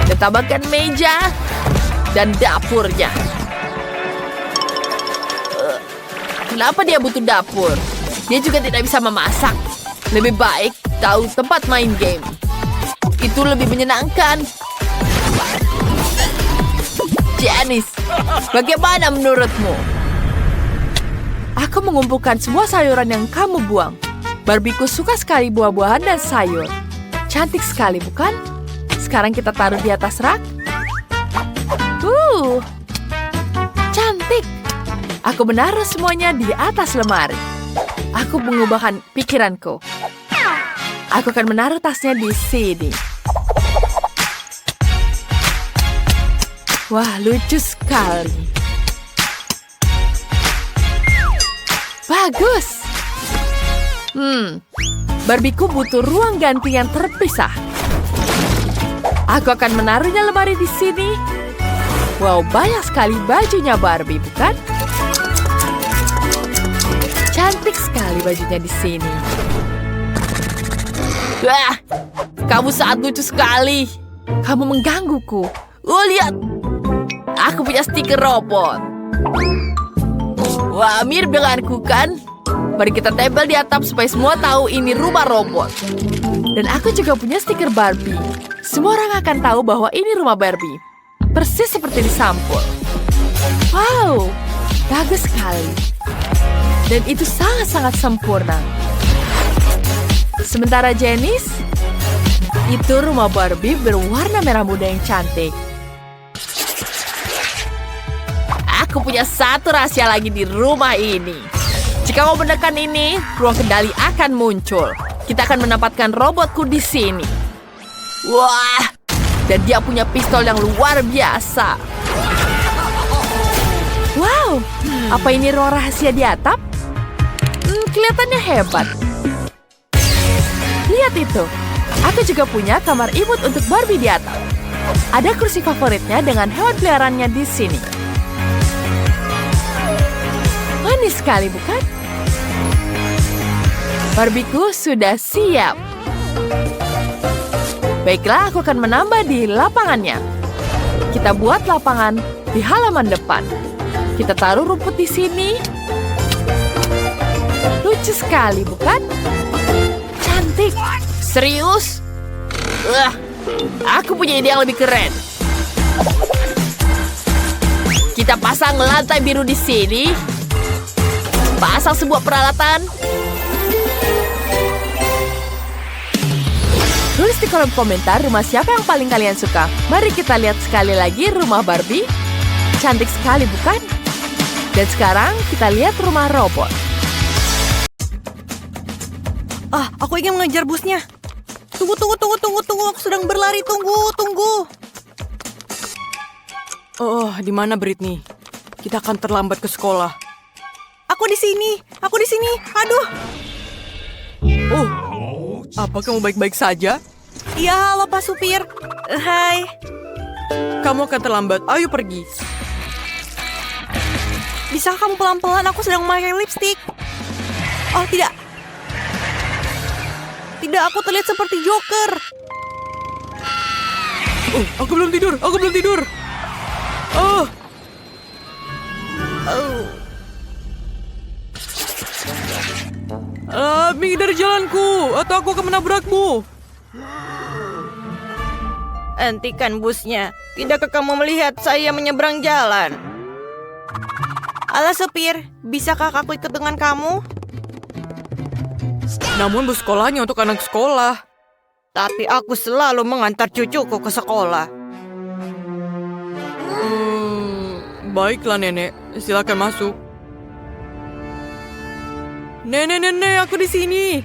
Dan tambahkan meja. Dan dapurnya. Kenapa dia butuh dapur? Dia juga tidak bisa memasak. Lebih baik tahu tempat main game. Itu lebih menyenangkan. Janice, bagaimana menurutmu? Aku mengumpulkan semua sayuran yang kamu buang. Barbieku suka sekali buah-buahan dan sayur. Cantik sekali, bukan? Sekarang kita taruh di atas rak. Cantik. Aku menaruh semuanya di atas lemari. Aku mengubahkan pikiranku. Aku akan menaruh tasnya di sini. Wah, lucu sekali. Bagus. Barbieku butuh ruang ganti yang terpisah. Aku akan menaruhnya lemari di sini. Wow, banyak sekali bajunya Barbie, bukan? Cantik sekali bajunya di sini. Wah, kamu sangat lucu sekali. Kamu menggangguku. Oh, lihat. Aku punya stiker robot. Wah, mirip denganku kan? Mari kita tempel di atap supaya semua tahu ini rumah robot. Dan aku juga punya stiker Barbie. Semua orang akan tahu bahwa ini rumah Barbie. Persis seperti di sampul. Wow, bagus sekali. Dan itu sangat-sangat sempurna. Sementara Janice, itu rumah Barbie berwarna merah muda yang cantik. Aku punya satu rahasia lagi di rumah ini. Jika kau menekan ini, ruang kendali akan muncul. Kita akan menempatkan robotku di sini. Wah, dan dia punya pistol yang luar biasa. Wow, apa ini ruang rahasia di atap? Kelihatannya hebat. Lihat itu. Aku juga punya kamar imut untuk Barbie di atap. Ada kursi favoritnya dengan hewan peliharaannya di sini. Manis sekali, bukan? Barbieku sudah siap. Baiklah, aku akan menambah di lapangannya. Kita buat lapangan di halaman depan. Kita taruh rumput di sini. Lucu sekali, bukan? Cantik. Serius? Aku punya ide yang lebih keren. Kita pasang lantai biru di sini. Pasang sebuah peralatan. Tulis di kolom komentar rumah siapa yang paling kalian suka. Mari kita lihat sekali lagi rumah Barbie. Cantik sekali, bukan? Dan sekarang kita lihat rumah robot. Aku ingin mengejar busnya. Tunggu. Aku sedang berlari. Tunggu. Oh, di mana Britney? Kita akan terlambat ke sekolah. Aku di sini. Aduh. Oh, apa kamu baik-baik saja? Iya, halo Pak Supir. Hai. Kamu akan terlambat. Ayo pergi. Bisa kamu pelan-pelan? Aku sedang memakai lipstik. Oh, tidak. Tidak, aku terlihat seperti Joker. Oh, aku belum tidur. Oh. Minggir dari jalanku, atau aku akan menabrakmu. Hentikan busnya. Tidakkah kamu melihat saya menyeberang jalan? Alah supir, bisakah aku ikut dengan kamu? Namun bus sekolahnya untuk anak sekolah. Tapi aku selalu mengantar cucuku ke sekolah. Baiklah nenek, silakan masuk. Nenek, aku di sini.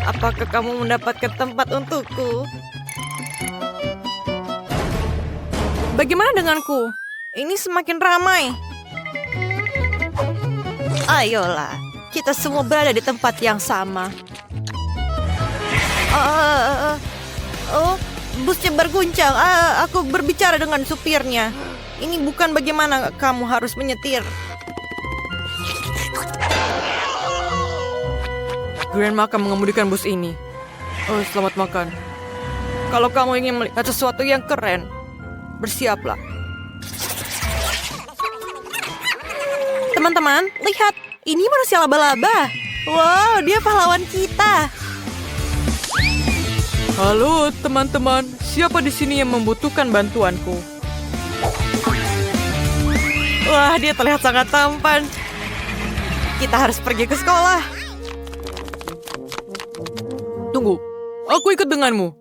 Apakah kamu mendapatkan tempat untukku? Bagaimana denganku? Ini semakin ramai. Ayolah, kita semua berada di tempat yang sama. Oh, busnya berguncang. Aku berbicara dengan supirnya. Ini bukan bagaimana kamu harus menyetir. Grandma akan mengemudikan bus ini. Oh, selamat makan. Kalau kamu ingin melihat sesuatu yang keren, bersiaplah. Teman-teman, lihat. Ini manusia laba-laba. Wow, dia pahlawan kita. Halo, teman-teman. Siapa di sini yang membutuhkan bantuanku? Wah, dia terlihat sangat tampan. Kita harus pergi ke sekolah. Tunggu, aku ikut denganmu.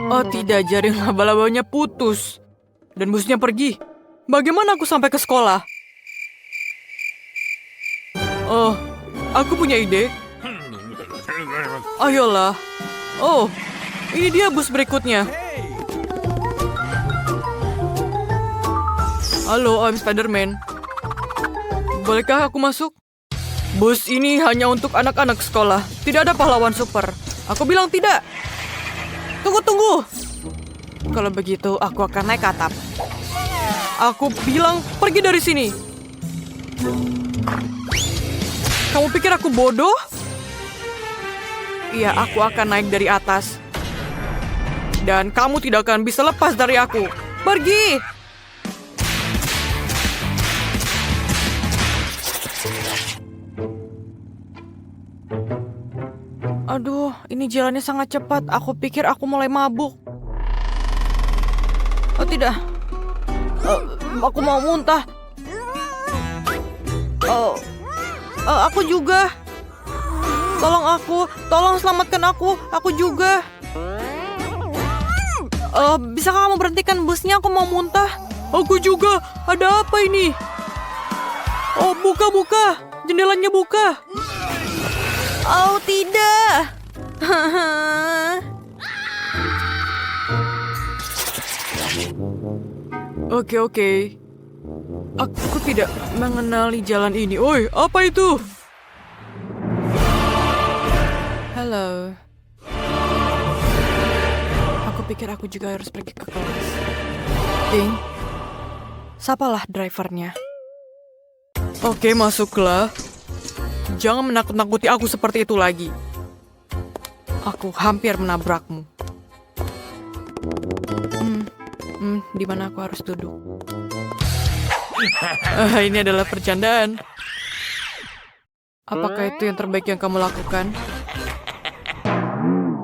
Oh tidak, jaring laba-labanya putus. Dan busnya pergi. Bagaimana aku sampai ke sekolah? Oh, aku punya ide. Ayolah. Oh, ini dia bus berikutnya. Halo, I'm Spider-Man. Bolehkah aku masuk? Bus ini hanya untuk anak-anak sekolah. Tidak ada pahlawan super. Aku bilang tidak. Tunggu. Kalau begitu, aku akan naik ke atap. Aku bilang pergi dari sini. Kamu pikir aku bodoh? Iya, aku akan naik dari atas. Dan kamu tidak akan bisa lepas dari aku. Pergi! Aduh, ini jalannya sangat cepat. Aku pikir aku mulai mabuk. Oh tidak. Aku mau muntah. Aku juga. Tolong selamatkan aku juga. Bisakah kamu berhentikan busnya? Aku mau muntah. Aku juga. Ada apa ini? Oh, buka. Jendelanya buka. Oh, tidak. Oke. Aku tidak mengenali jalan ini. Oi, apa itu? Halo. Aku pikir aku juga harus pergi ke kelas. Ding, sapalah drivernya. Oke, masuklah. Jangan menakut-nakuti aku seperti itu lagi. Aku hampir menabrakmu. Di mana aku harus duduk? Ini adalah percandaan. Apakah itu yang terbaik yang kamu lakukan?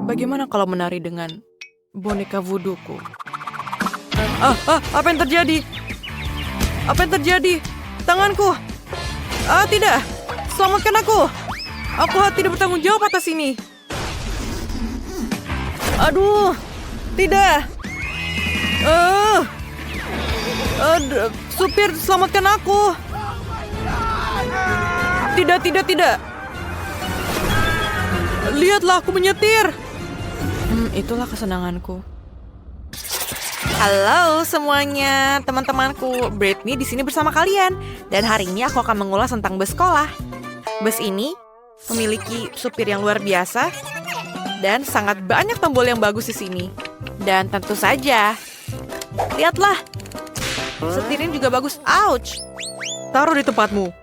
Bagaimana kalau menari dengan boneka voodoo-ku? Apa yang terjadi? Apa yang terjadi? Tanganku! Tidak! Selamatkan aku! Aku tidak bertanggung jawab atas ini. Aduh! Tidak! Supir, selamatkan aku! Tidak! Lihatlah, aku menyetir! Itulah kesenanganku. Halo semuanya, teman-temanku. Britney di sini bersama kalian. Dan hari ini aku akan mengulas tentang bus sekolah. Bus ini memiliki supir yang luar biasa dan sangat banyak tombol yang bagus di sini. Dan tentu saja, lihatlah, setirnya juga bagus. Ouch! Taruh di tempatmu.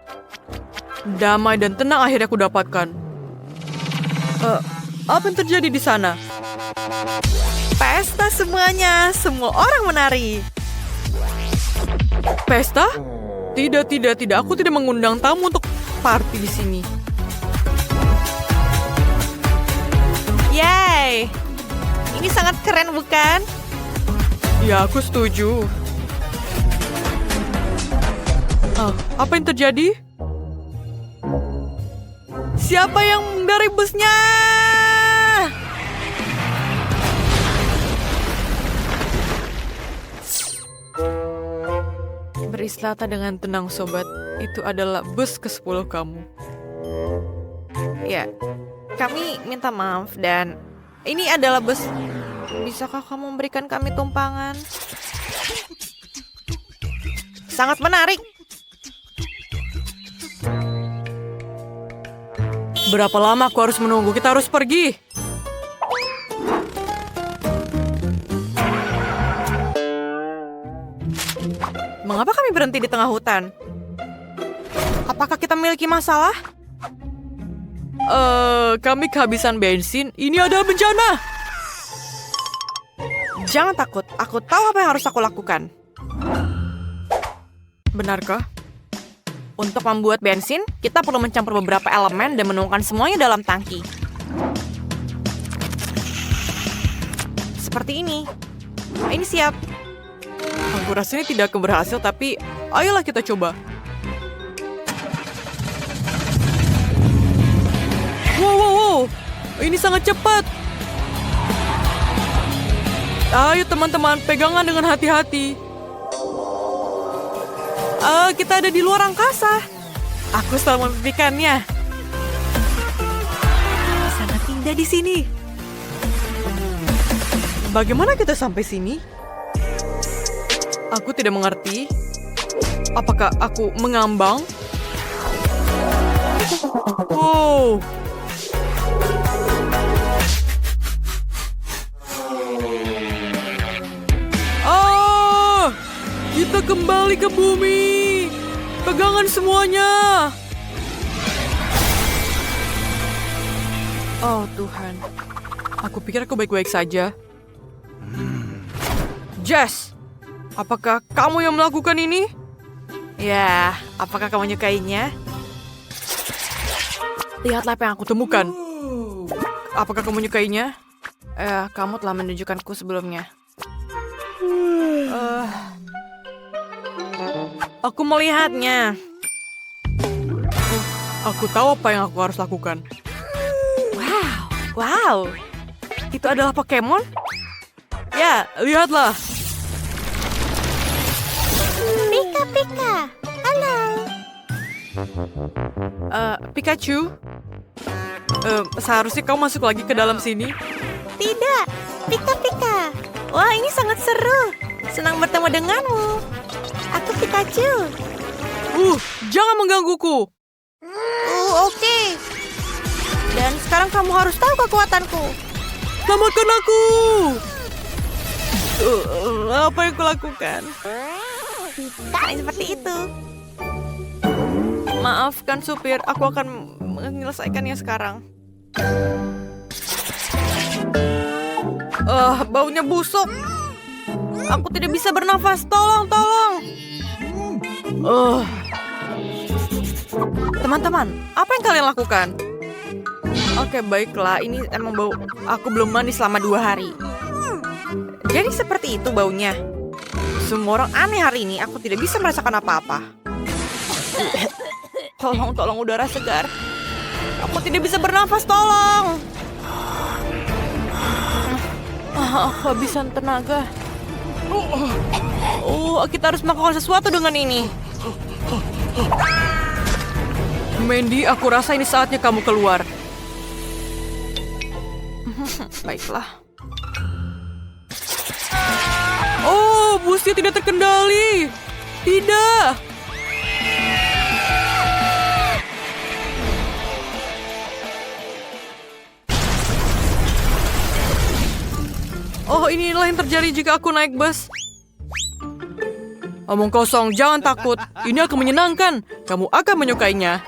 Damai dan tenang akhirnya aku dapatkan. Apa yang terjadi di sana? Pesta semuanya, semua orang menari. Pesta? Tidak. Aku tidak mengundang tamu untuk party di sini. Yay! Ini sangat keren, bukan? Ya, aku setuju. Apa yang terjadi? Siapa yang mengendarai busnya? Beristirahat dengan tenang, sobat. Itu adalah bus ke-10 kamu. Ya, kami minta maaf dan ini adalah bus. Bisakah kamu memberikan kami tumpangan? sangat menarik. Berapa lama aku harus menunggu? Kita harus pergi. Mengapa kami berhenti di tengah hutan? Apakah kita memiliki masalah? Kami kehabisan bensin. Ini adalah bencana. Jangan takut. Aku tahu apa yang harus aku lakukan. Benarkah? Untuk membuat bensin, kita perlu mencampur beberapa elemen dan menuangkan semuanya dalam tangki. Seperti ini. Nah, ini siap. Aku rasa ini tidak akan berhasil, tapi ayolah kita coba. Wow. Ini sangat cepat. Ayo teman-teman, pegangan dengan hati-hati. Kita ada di luar angkasa. Aku selalu memimpikannya. Sangat indah di sini. Bagaimana kita sampai sini? Aku tidak mengerti. Apakah aku mengambang? Wow. Kita kembali ke bumi. Pegangan semuanya. Oh Tuhan. Aku pikir aku baik-baik saja. Jess, apakah kamu yang melakukan ini? Ya, apakah kamu menyukainya? Lihatlah apa yang aku temukan. Apakah kamu menyukainya? Kamu telah menunjukkanku sebelumnya. Aku melihatnya. Aku tahu apa yang aku harus lakukan. Wow. Itu adalah Pokemon? Ya, lihatlah. Pika. Halo. Pikachu? Seharusnya kau masuk lagi ke dalam sini. Tidak. Pika. Wah, ini sangat seru. Senang bertemu denganmu. Aku Pikachu. Jangan menggangguku. Oke. Dan sekarang kamu harus tahu kekuatanku. Selamatkan aku. Apa yang kulakukan? Tak seperti itu. Maafkan supir, aku akan menyelesaikannya sekarang. Baunya busuk. Aku tidak bisa bernafas. Tolong. Teman-teman, apa yang kalian lakukan? Oke, baiklah. Ini emang bau. Aku belum mandi selama 2 hari. Jadi seperti itu baunya. Semua orang aneh hari ini. Aku tidak bisa merasakan apa-apa. Tolong udara segar. Aku tidak bisa bernafas, tolong. Kehabisan tenaga. Kita harus melakukan sesuatu dengan ini. Mandy, aku rasa ini saatnya kamu keluar. Baiklah. Busnya tidak terkendali. Tidak. Inilah yang terjadi jika aku naik bus. Omong kosong, jangan takut. Ini akan menyenangkan. Kamu akan menyukainya.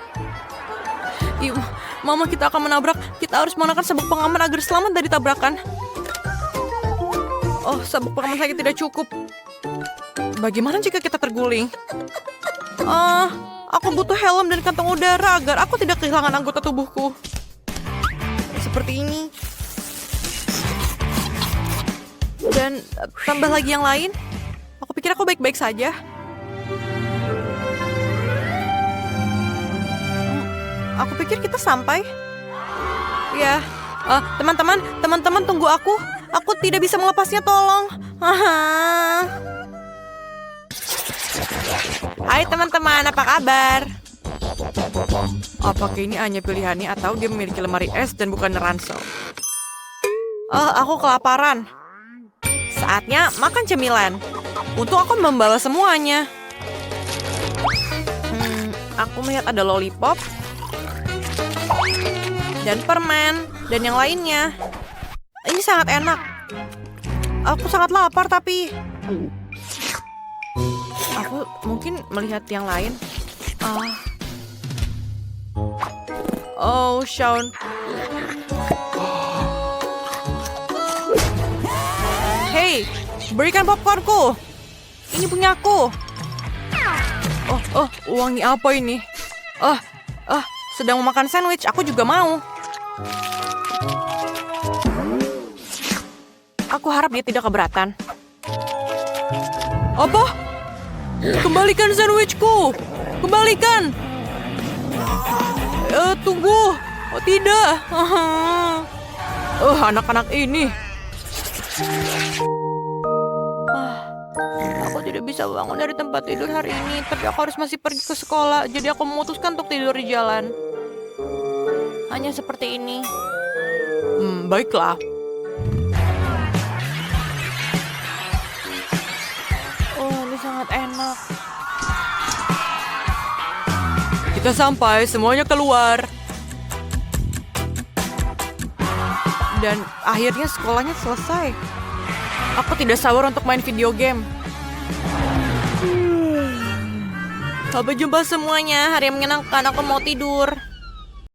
Mama, kita akan menabrak. Kita harus menggunakan sabuk pengaman agar selamat dari tabrakan. Sabuk pengaman saya tidak cukup. Bagaimana jika kita terguling? Aku butuh helm dan kantong udara agar aku tidak kehilangan anggota tubuhku. Seperti ini. Dan tambah lagi yang lain. Aku pikir aku baik-baik saja. Aku pikir kita sampai. Ya, teman-teman tunggu aku. Aku tidak bisa melepasnya, tolong. Hai teman-teman, apa kabar? Apakah ini hanya pilihannya atau dia memiliki lemari es dan bukan ransel? Aku kelaparan. Saatnya makan cemilan. Untuk aku membalas semuanya. aku melihat ada lollipop dan permen dan yang lainnya. Ini sangat enak. Aku sangat lapar tapi aku mungkin melihat yang lain. Oh, Sean. Hey, berikan popcornku. Ini punya aku. Wangi apa ini? Sedang memakan sandwich. Aku juga mau. Aku harap dia tidak keberatan. Apa? Kembalikan sandwichku. Kembalikan. Tunggu. Oh, tidak. Anak-anak ini. Aku tidak bisa bangun dari tempat tidur hari ini, tapi aku harus masih pergi ke sekolah, jadi aku memutuskan untuk tidur di jalan. Hanya seperti ini. Baiklah. Oh, ini sangat enak. Kita sampai, semuanya keluar. Dan akhirnya sekolahnya selesai. Aku tidak sabar untuk main video game. Sampai jumpa semuanya. Hari yang menyenangkan. Aku mau tidur.